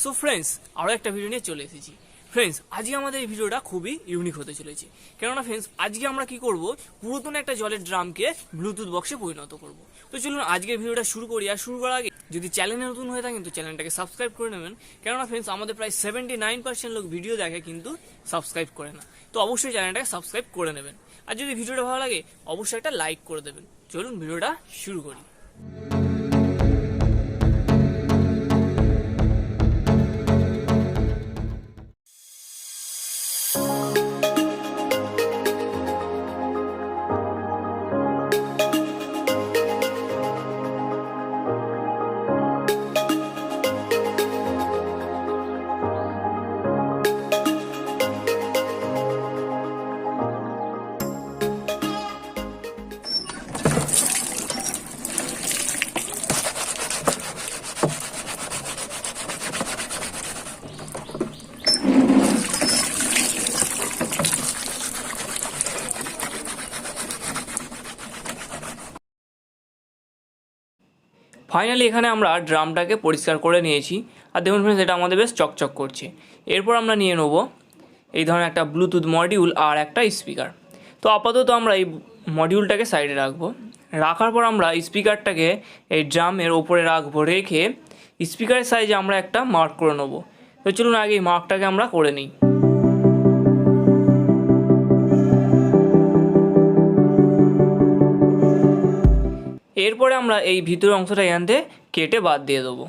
So friends আরও একটা video নিয়ে চলে এসেছি। ফ্রেন্ডস আজকে আমাদের এই ভিডিওটা খুবই ইউনিক হতে চলেছে, কেননা ফ্রেন্ডস আজকে আমরা কি করব, পুরাতন একটা জলের ড্রামকে ব্লুটুথ বক্সে পরিণত করব। তো চলুন আজকের ভিডিওটা শুরু করি। আর শুরু করার আগে যদি চ্যানেলে নতুন হয়ে থাকেন তো চ্যানেলটাকে সাবস্ক্রাইব করে নেবেন, কেননা ফ্রেন্ডস আমাদের প্রায় 79% লোক ভিডিও দেখে কিন্তু সাবস্ক্রাইব করে না। তো অবশ্যই চ্যানেলটাকে সাবস্ক্রাইব করে নেবেন, আর যদি ভিডিওটা ভালো লাগে অবশ্যই একটা লাইক করে দেবেন। চলুন ভিডিওটা শুরু করি। ফাইনালি এখানে আমরা ড্রামটাকে পরিষ্কার করে নিয়েছি, আর দেখুন ফ্রেন্ডস এটা আমাদের বেশ চকচক করছে। এরপর আমরা নিয়ে নেব এই ধরনের একটা ব্লুটুথ মডিউল আর একটা স্পিকার। তো আপাতত আমরা এই মডিউলটাকে সাইডে রাখবো। রাখার পর আমরা স্পিকারটাকে এই ড্রামের ওপরে রাখবো, রেখে স্পিকারের সাইজে আমরা একটা মার্ক করে নেব। তো চলুন আগে এই মার্কটাকে আমরা করে নিই। এরপরে আমরা এই ভিতরের অংশটা এখান থেকে কেটে বাদ দিয়ে দেবো।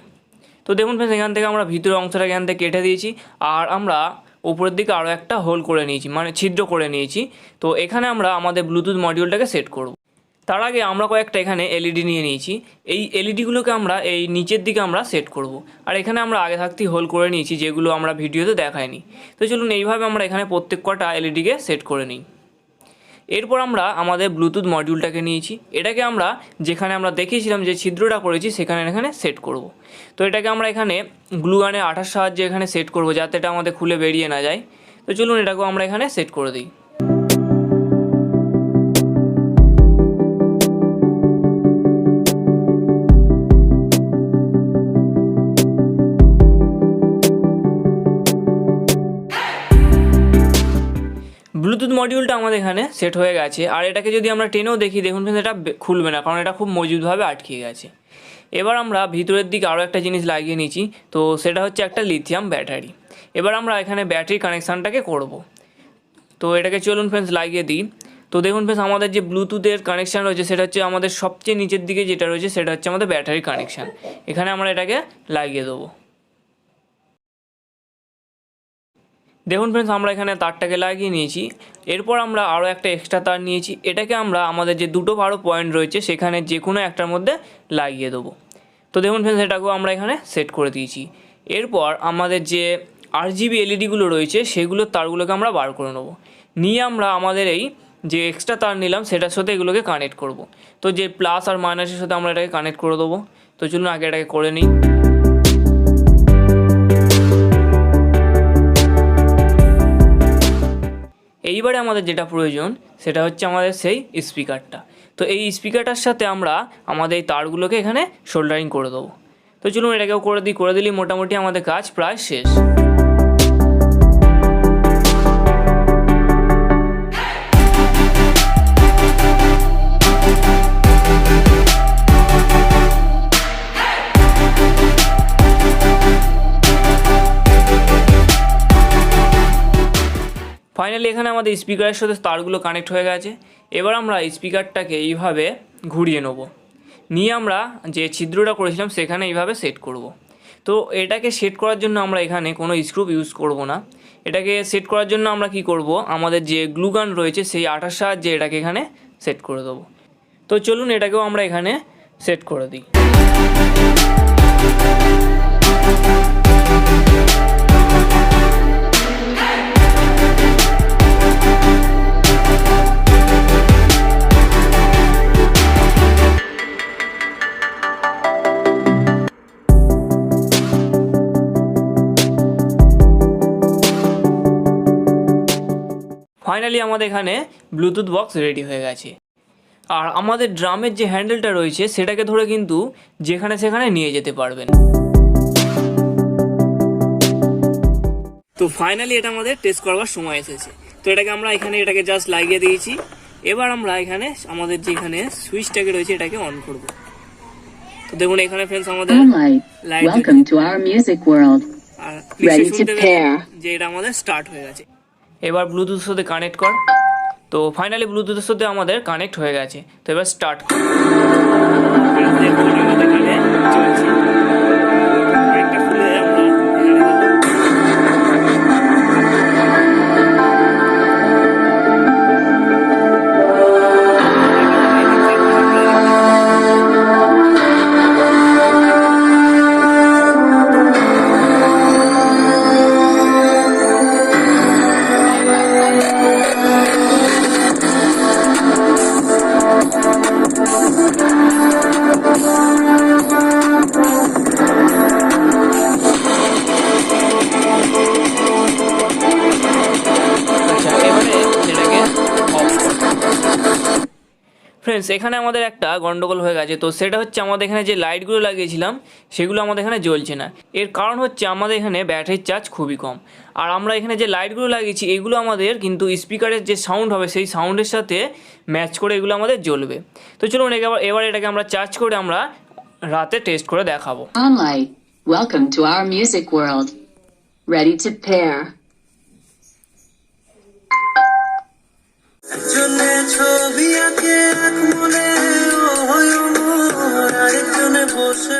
তো দেখুন ফ্রেন্ডস এখান থেকে আমরা ভিতরের অংশটা এখান থেকে কেটে দিয়েছি, আর আমরা উপরের দিকে আরও একটা হোল করে নিয়েছি, মানে ছিদ্র করে নিয়েছি। তো এখানে আমরা আমাদের ব্লুটুথ মডিউলটাকে সেট করব। তার আগে আমরা কয়েকটা এখানে এলইডি নিয়ে নিয়েছি। এই এলইডিগুলোকে আমরা এই নিচের দিকে আমরা সেট করব, আর এখানে আমরা আগে থাকতেই হোল করে নিয়েছি, যেগুলো আমরা ভিডিওতে দেখাইনি। তো চলুন এইভাবে আমরা এখানে প্রত্যেক কটা এলইডিকে সেট করে নিই। এরপর আমরা আমাদের ব্লুটুথ মডিউলটাকে নিয়েছি, এটাকে আমরা যেখানে আমরা দেখিয়েছিলাম যে ছিদ্রটা করেছি সেখানে এখানে সেট করব। তো এটাকে আমরা এখানে গ্লু গানের আঠার সাহায্যে এখানে সেট করব, যাতে এটা আমাদের খুলে বেরিয়ে না যায়। তো চলুন এটাকেও আমরা এখানে সেট করে দিই। ব্লুটুথ মডিউলটা আমাদের এখানে সেট হয়ে গেছে, আর এটাকে যদি আমরা টেনেও দেখি দেখুন এটা খুলবে না, কারণ এটা খুব মজবুতভাবে আটকে গেছে। এবার আমরা ভিতরের দিকে আরও একটা জিনিস লাগিয়ে নিয়েছি, তো সেটা হচ্ছে একটা লিথিয়াম ব্যাটারি। এবার আমরা এখানে ব্যাটারি কানেকশানটাকে করব। তো এটাকে চলুন ফ্রেন্ডস লাগিয়ে দিই। তো দেখুন ফ্রেন্ডস আমাদের যে ব্লুটুথের কানেকশান রয়েছে সেটা হচ্ছে আমাদের সবচেয়ে নিচের দিকে যেটা রয়েছে সেটা হচ্ছে আমাদের ব্যাটারি কানেকশান। এখানে আমরা এটাকে লাগিয়ে দেবো। দেখুন ফ্রেন্ডস আমরা এখানে তারটাকে লাগিয়ে নিয়েছি। এরপর আমরা আরও একটা এক্সট্রা তার নিয়েছি, এটাকে আমরা আমাদের যে দুটো ভালো পয়েন্ট রয়েছে সেখানে যে কোনো একটার মধ্যে লাগিয়ে দেবো। তো দেখুন ফ্রেন্ডস এটাকেও আমরা এখানে সেট করে দিয়েছি। এরপর আমাদের যে আরজিবি এলইডিগুলো রয়েছে সেগুলোর তারগুলোকে আমরা বার করে নেবো, নিয়ে আমরা আমাদের এই যে এক্সট্রা তার নিলাম সেটার সাথে এগুলোকে কানেক্ট করব। তো যে প্লাস আর মাইনাসের সাথে আমরা এটাকে কানেক্ট করে দেবো। তো চলুন আগে এটাকে করে নিই। এইবারে আমাদের যেটা প্রয়োজন সেটা হচ্ছে আমাদের সেই স্পিকারটা। তো এই স্পিকারটার সাথে আমরা আমাদের এই তারগুলোকে এখানে সোল্ডারিং করে দেবো। তো চলুন এটাকেও করে দিলেই মোটামুটি আমাদের কাজ প্রায় শেষ। ফাইনালি এখানে আমাদের স্পিকারের সাথে তারগুলো কানেক্ট হয়ে গেছে। এবার আমরা স্পিকারটাকে এইভাবে ঘুরিয়ে নেব, নিয়ে আমরা যে ছিদ্রটা করেছিলাম সেখানে এইভাবে সেট করব। তো এটাকে সেট করার জন্য আমরা এখানে কোনো স্ক্রু ইউজ করব না। এটাকে সেট করার জন্য আমরা কি করব, আমাদের যে গ্লু গান রয়েছে সেই আঠার সাহায্যে এটাকে এখানে সেট করে দেবো। তো চলুন এটাকেও আমরা এখানে সেট করে দিই। ফাইনালি আমাদের এখানে ব্লুটুথ বক্স রেডি হয়ে গেছে। আর আমাদের ড্রামের যে হ্যান্ডেলটা রয়েছে সেটাকে ধরে কিন্তু যেখানে সেখানে নিয়ে যেতে পারবেন। তো ফাইনালি এটা আমাদের টেস্ট করবার সময় এসেছে। তো এটাকে আমরা এটাকে জাস্ট লাগিয়ে দিয়েছি। এবার আমরা এখানে আমাদের যেখানে সুইচটাকে রয়েছে এটাকে অন করব। তো দেখুন এখানে ফ্রেন্ডস আমাদের লাইট যে এটা আমাদের স্টার্ট হয়ে গেছে। এবার ব্লুটুথের সাথে কানেক্ট কর। তো ফাইনালি ব্লুটুথের সাথে আমাদের কানেক্ট হয়ে গেছে। তো এবার স্টার্ট কর। ফ্রেন্ডস এখানে আমাদের একটা গন্ডগোল হয়ে গেছে। তো সেটা হচ্ছে আমাদের এখানে যে লাইটগুলো লাগিয়েছিলাম সেগুলো আমাদের এখানে জ্বলছে না। এর কারণ হচ্ছে আমাদের এখানে ব্যাটারির চার্জ খুবই কম। আর আমরা এখানে যে লাইটগুলো লাগিয়েছি এগুলো আমাদের কিন্তু স্পিকারের যে সাউন্ড হবে সেই সাউন্ডের সাথে ম্যাচ করে এগুলো আমাদের জ্বলবে। তো চলুন এবার এটাকে আমরা চার্জ করে আমরা রাতে টেস্ট করে দেখাবো। Sunlight, welcome to our music world. Ready to pair. ছবি আঁকে এক মনে ও হয় মোর আরেকজনে বসে